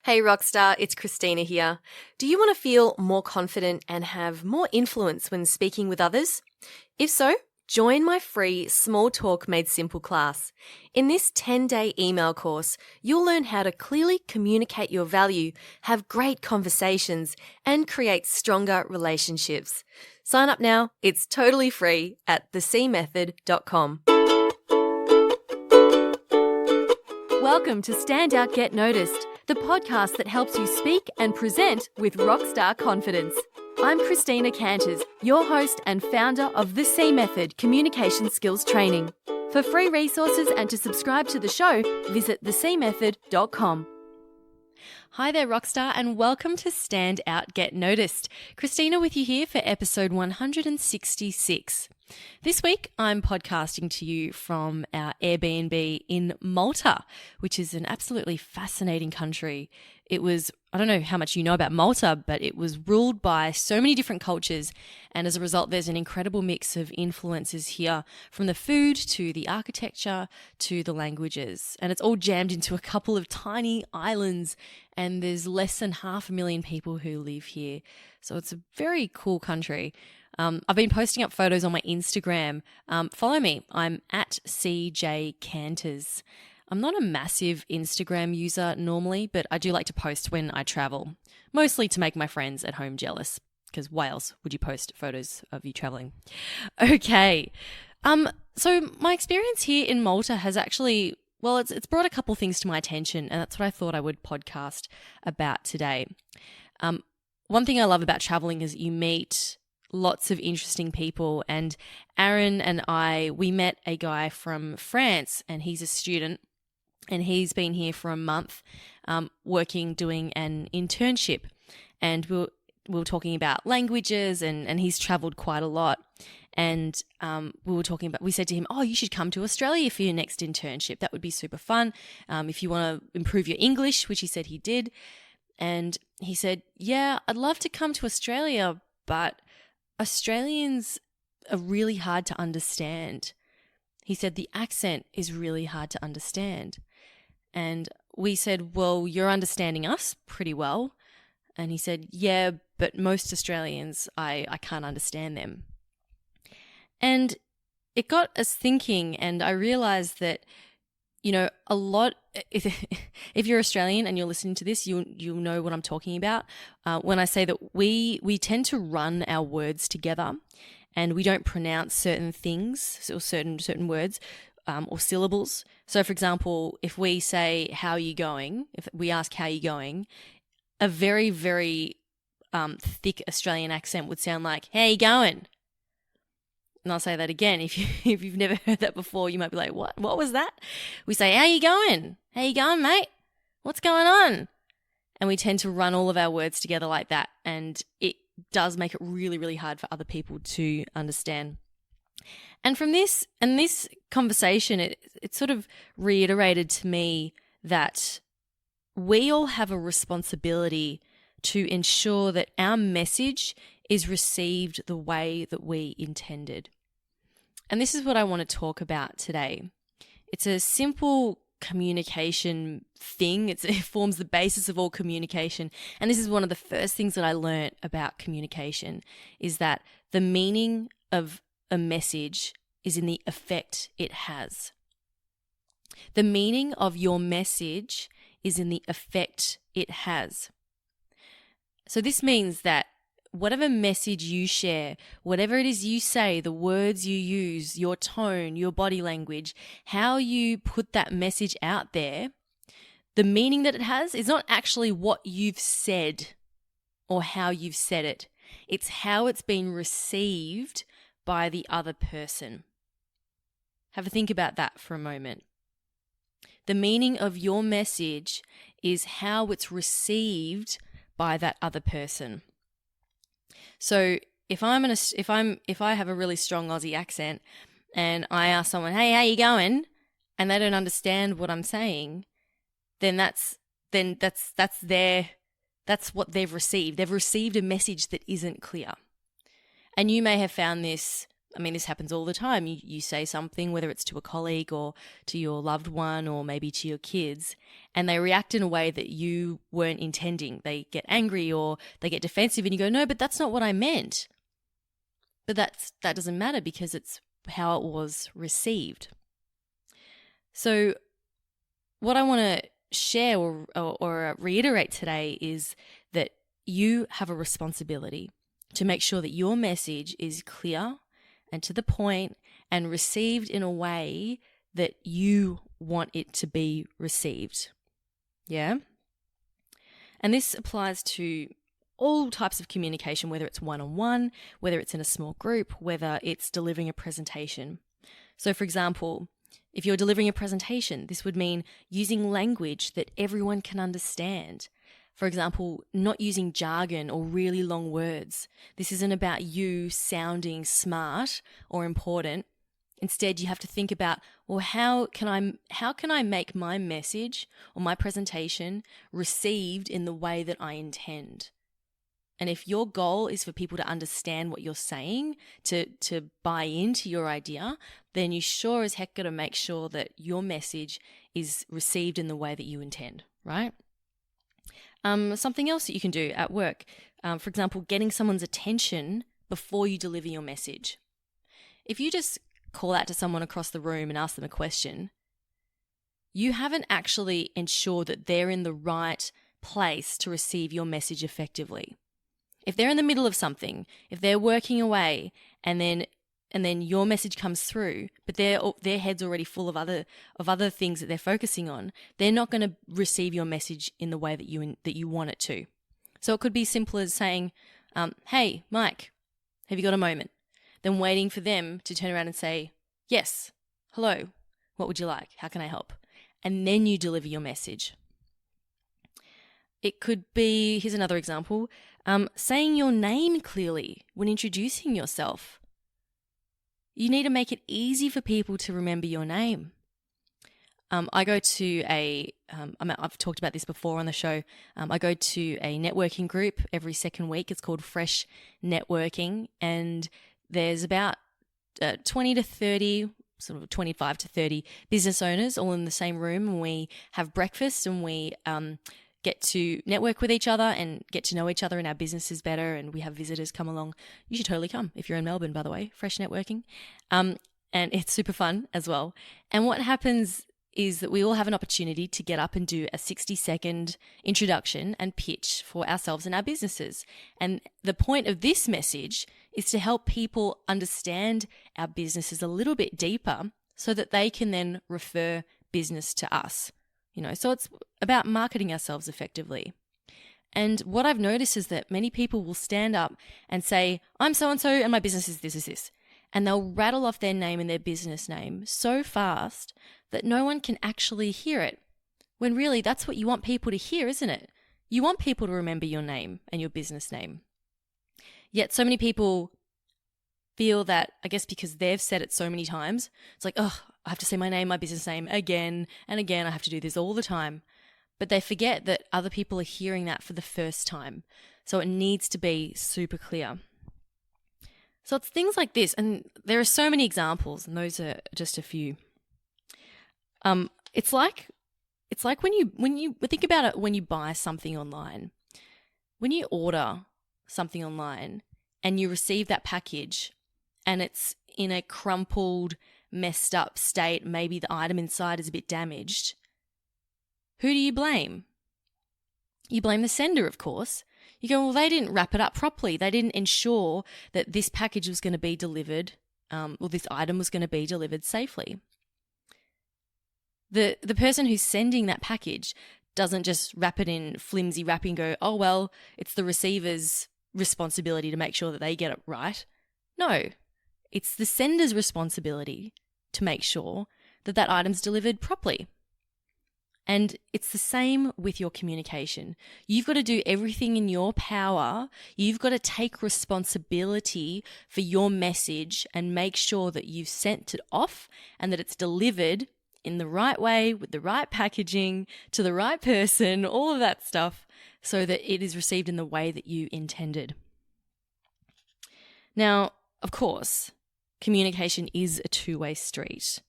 Hey Rockstar, it's Christina here. Do you want to feel more confident and have more influence when speaking with others? If so, join my free Small Talk Made Simple class. In this 10-day email course, you'll learn how to clearly communicate your value, have great conversations, and create stronger relationships. Sign up now. It's totally free at thecmethod.com. Welcome to Stand Out, Get Noticed, the podcast that helps you speak and present with rockstar confidence. I'm Christina Canters, your host and founder of the C Method Communication Skills Training. For free resources and to subscribe to the show, visit thecmethod.com. Hi there, Rockstar, and welcome to Stand Out, Get Noticed. Christina with you here for episode 166. This week, I'm podcasting to you from our Airbnb in Malta, which is an absolutely fascinating country. It was, I don't know how much you know about Malta, but it was ruled by so many different cultures. And as a result, there's an incredible mix of influences here, from the food to the architecture to the languages. And it's all jammed into a couple of tiny islands, and there's less than 500,000 people who live here. So it's a very cool country. I've been posting up photos on my Instagram. Follow me. I'm at CJ Canters. I'm not a massive Instagram user normally, but I do like to post when I travel, mostly to make my friends at home jealous, because why else would you post photos of you traveling? Okay. So my experience here in Malta has actually, well, it's brought a couple things to my attention, and that's what I thought I would podcast about today. One thing I love about traveling is you meet lots of interesting people, and Aaron and we met a guy from France, and he's a student, and he's been here for a month doing an internship, and we were talking about languages, and he's traveled quite a lot, and we said to him, oh, you should come to Australia for your next internship. That would be super fun if you want to improve your English, which he said he did. And he said, yeah, I'd love to come to Australia, but Australians are really hard to understand. He said the accent is really hard to understand. And we said, well, you're understanding us pretty well. And he said, yeah, but most Australians, I can't understand them. And it got us thinking, and I realized that, you know, a lot, if you're Australian and you're listening to this, you'll know what I'm talking about. When I say that we tend to run our words together, and we don't pronounce certain things or certain words or syllables. So, for example, if we say, how are you going? If we ask, how are you going? A very, very thick Australian accent would sound like, how you going? And I'll say that again. If you've never heard that before, you might be like, what? What was that? We say, how you going? How you going, mate? What's going on? And we tend to run all of our words together like that. And it does make it really, really hard for other people to understand. And from this conversation, it sort of reiterated to me that we all have a responsibility to ensure that our message is received the way that we intended. And this is what I want to talk about today. It's a simple communication thing. It forms the basis of all communication. And this is one of the first things that I learned about communication, is that the meaning of a message is in the effect it has. The meaning of your message is in the effect it has. So this means that whatever message you share, whatever it is you say, the words you use, your tone, your body language, how you put that message out there, the meaning that it has is not actually what you've said or how you've said it. It's how it's been received by the other person. Have a think about that for a moment. The meaning of your message is how it's received by that other person. So if I have a really strong Aussie accent and I ask someone, hey, how you going? And they don't understand what I'm saying, then that's what they've received. They've received a message that isn't clear. And you may have found this I mean, this happens all the time. You say something, whether it's to a colleague or to your loved one or maybe to your kids, and they react in a way that you weren't intending. They get angry or they get defensive and you go, no, but that's not what I meant. But that doesn't matter because it's how it was received. So what I want to share or reiterate today is that you have a responsibility to make sure that your message is clear and to the point and received in a way that you want it to be received. Yeah? And this applies to all types of communication, whether it's one-on-one, whether it's in a small group, whether it's delivering a presentation. So for example, if you're delivering a presentation, this would mean using language that everyone can understand. For example, not using jargon or really long words. This isn't about you sounding smart or important. Instead, you have to think about, well, how can I make my message or my presentation received in the way that I intend? And if your goal is for people to understand what you're saying, to buy into your idea, then you sure as heck got to make sure that your message is received in the way that you intend, right? Something else that you can do at work, for example, getting someone's attention before you deliver your message. If you just call out to someone across the room and ask them a question, you haven't actually ensured that they're in the right place to receive your message effectively. If they're in the middle of something, if they're working away and then your message comes through, but their head's already full of other things that they're focusing on, they're not going to receive your message in the way that you want it to. So it could be simple as saying, "Hey, Mike, have you got a moment?" Then waiting for them to turn around and say, "Yes, hello, what would you like? How can I help?" And then you deliver your message. It could be, here's another example, saying your name clearly when introducing yourself. You need to make it easy for people to remember your name. I go to I've talked about this before on the show. I go to a networking group every second week. It's called Fresh Networking. And there's about 20 to 30, sort of 25 to 30 business owners all in the same room. And we have breakfast and we get to network with each other and get to know each other and our businesses better, and we have visitors come along. You should totally come if you're in Melbourne, by the way, Fresh Networking. And it's super fun as well. And what happens is that we all have an opportunity to get up and do a 60-second introduction and pitch for ourselves and our businesses. And the point of this message is to help people understand our businesses a little bit deeper so that they can then refer business to us. So it's about marketing ourselves effectively. And what I've noticed is that many people will stand up and say, "I'm so-and-so and my business is this. And they'll rattle off their name and their business name so fast that no one can actually hear it. When really that's what you want people to hear, isn't it? You want people to remember your name and your business name. Yet so many people feel that, I guess because they've said it so many times, it's like, oh, I have to say my name, my business name again and again. I have to do this all the time. But they forget that other people are hearing that for the first time. So it needs to be super clear. So it's things like this. And there are so many examples, and those are just a few. It's like when you think about it, when you buy something online, when you order something online and you receive that package and it's in a crumpled, messed up state, maybe the item inside is a bit damaged, who do you blame? You blame the sender, of course. You go, well, they didn't wrap it up properly. They didn't ensure that this package was going to be delivered, this item was going to be delivered safely. The person who's sending that package doesn't just wrap it in flimsy wrapping and go, oh, well, it's the receiver's responsibility to make sure that they get it right. No, it's the sender's responsibility to make sure that that item's delivered properly. And it's the same with your communication. You've got to do everything in your power. You've got to take responsibility for your message and make sure that you've sent it off and that it's delivered in the right way, with the right packaging, to the right person, all of that stuff, so that it is received in the way that you intended. Now, of course, communication is a two-way street.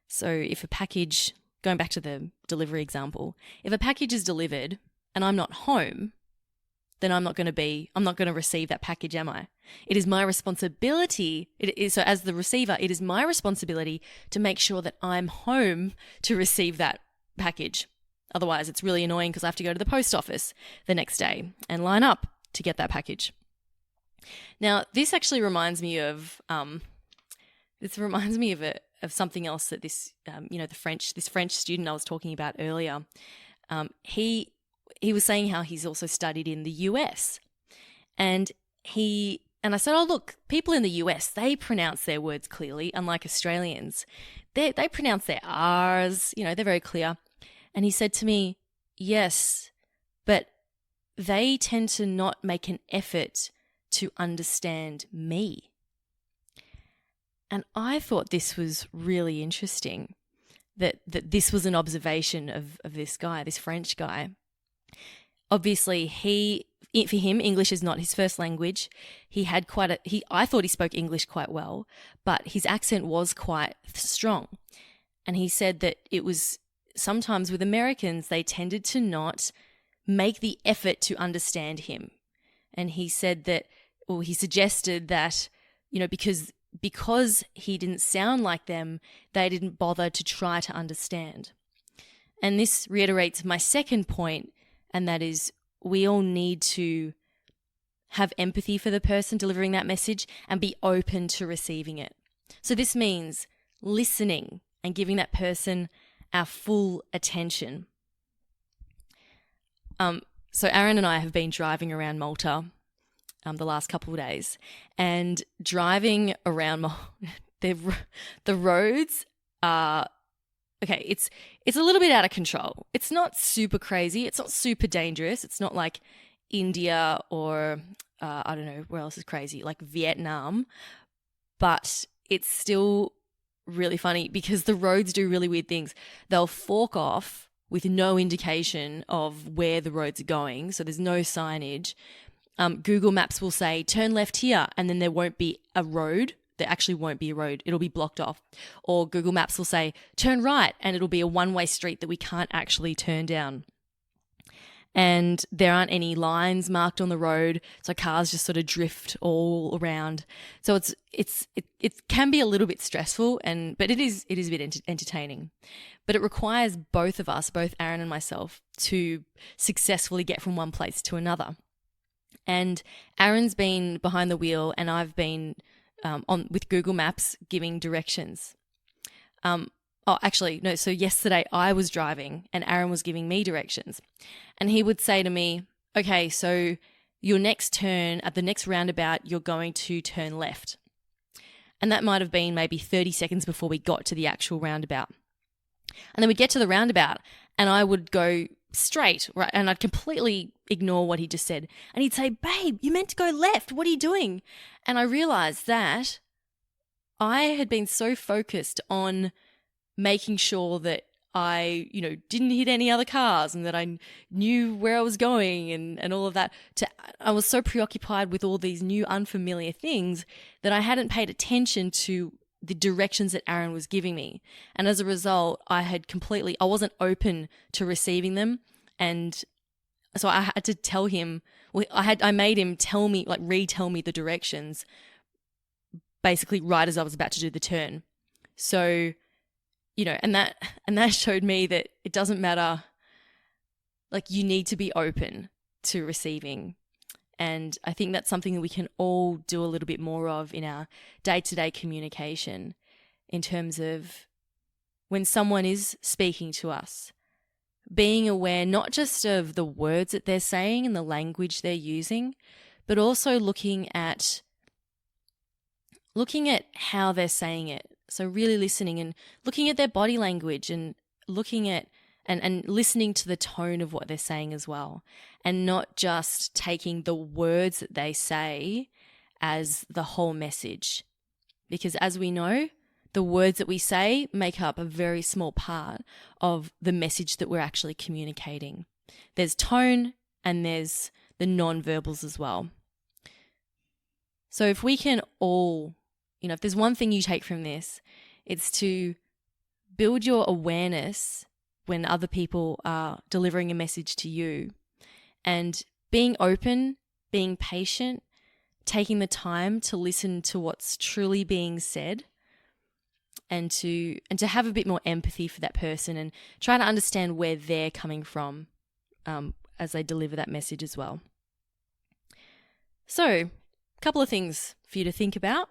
So if a package, going back to the delivery example, if a package is delivered and I'm not home, then I'm not going to receive that package, am I? It is my responsibility. So as the receiver, it is my responsibility to make sure that I'm home to receive that package. Otherwise, it's really annoying because I have to go to the post office the next day and line up to get that package. Now, this actually reminds me of something else that this French student I was talking about earlier. He was saying how he's also studied in the US, and I said, oh look, people in the US, they pronounce their words clearly, unlike Australians. They pronounce their R's, they're very clear. And he said to me, yes, but they tend to not make an effort to understand me. And I thought this was really interesting, that this was an observation of this guy, this French guy. Obviously, for him, English is not his first language. I thought he spoke English quite well, but his accent was quite strong. And he said that it was sometimes with Americans, they tended to not make the effort to understand him. And he said that, or he suggested that, because he didn't sound like them, they didn't bother to try to understand. And this reiterates my second point, and that is we all need to have empathy for the person delivering that message and be open to receiving it. So this means listening and giving that person our full attention. So Aaron and I have been driving around Malta the last couple of days, and driving around the roads are okay. It's a little bit out of control. It's not super crazy. It's not super dangerous. It's not like India or I don't know where else is crazy, like Vietnam, but it's still really funny because the roads do really weird things. They'll fork off with no indication of where the roads are going, so there's no signage. Google Maps will say, turn left here, and then there won't be a road. There actually won't be a road. It'll be blocked off. Or Google Maps will say, turn right, and it'll be a one-way street that we can't actually turn down. And there aren't any lines marked on the road, so cars just sort of drift all around. So it can be a little bit stressful, but it is a bit entertaining. But it requires both of us, both Aaron and myself, to successfully get from one place to another. And Aaron's been behind the wheel, and I've been with Google Maps giving directions. So yesterday I was driving and Aaron was giving me directions. And he would say to me, okay, so your next turn at the next roundabout, you're going to turn left. And that might have been maybe 30 seconds before we got to the actual roundabout. And then we'd get to the roundabout and I would go straight, right? And I'd completely ignore what he just said. And he'd say, babe, you meant to go left. What are you doing? And I realized that I had been so focused on making sure that I, didn't hit any other cars and that I knew where I was going and all of that. I was so preoccupied with all these new unfamiliar things that I hadn't paid attention to the directions that Aaron was giving me. And as a result, I wasn't open to receiving them. And so I had to tell him, I made him retell me the directions basically right as I was about to do the turn. So, and that showed me that it doesn't matter, like you need to be open to receiving. And I think that's something that we can all do a little bit more of in our day-to-day communication, in terms of when someone is speaking to us, being aware not just of the words that they're saying and the language they're using, but also looking at how they're saying it. So really listening and looking at their body language and looking at and listening to the tone of what they're saying as well, and not just taking the words that they say as the whole message. Because as we know, the words that we say make up a very small part of the message that we're actually communicating. There's tone and there's the non-verbals as well. So if we can all, if there's one thing you take from this, it's to build your awareness when other people are delivering a message to you, and being open, being patient, taking the time to listen to what's truly being said, and to have a bit more empathy for that person and try to understand where they're coming from as they deliver that message as well. So, a couple of things for you to think about.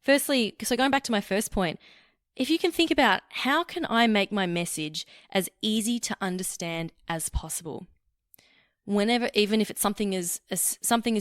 Firstly, so going back to my first point, if you can think about how can I make my message as easy to understand as possible? Whenever, even if it's something as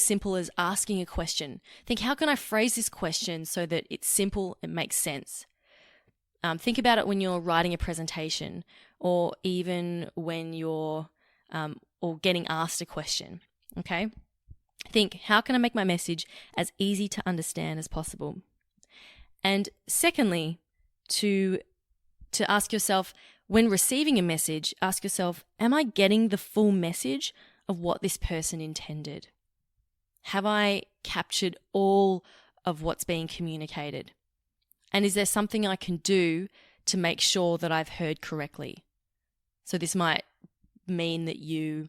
simple as asking a question, think, how can I phrase this question so that it's simple and makes sense? Think about it when you're writing a presentation, or even when you're or getting asked a question. Okay, think, how can I make my message as easy to understand as possible? And secondly, to ask yourself, when receiving a message, ask yourself, am I getting the full message of what this person intended? Have I captured all of what's being communicated? And is there something I can do to make sure that I've heard correctly? So this might mean that you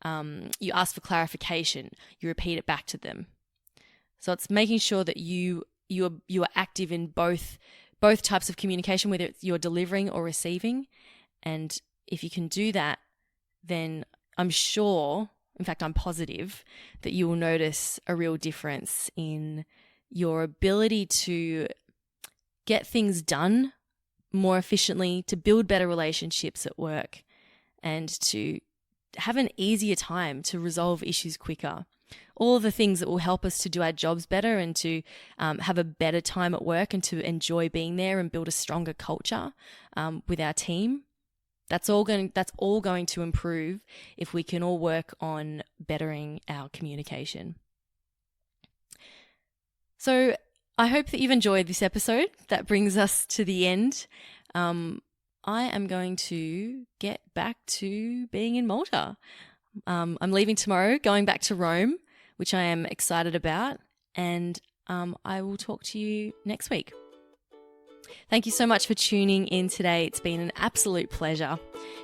ask for clarification, you repeat it back to them. So it's making sure that you are active in both types of communication, whether it's you're delivering or receiving. And if you can do that, then I'm sure, in fact, I'm positive that you will notice a real difference in your ability to get things done more efficiently, to build better relationships at work, and to have an easier time to resolve issues quicker. All of the things that will help us to do our jobs better and to have a better time at work and to enjoy being there and build a stronger culture with our team. That's all going to improve if we can all work on bettering our communication. So I hope that you've enjoyed this episode. That brings us to the end. I am going to get back to being in Malta. I'm leaving tomorrow, going back to Rome, which I am excited about, and I will talk to you next week. Thank you so much for tuning in today. It's been an absolute pleasure.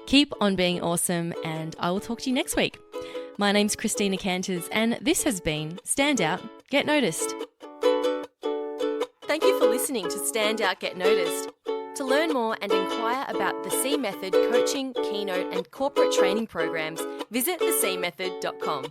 Keep on being awesome, and I will talk to you next week. My name's Christina Canters, and this has been Stand Out, Get Noticed. Thank you for listening to Stand Out, Get Noticed. To learn more and inquire about the C Method coaching, keynote and corporate training programs, visit thecmethod.com.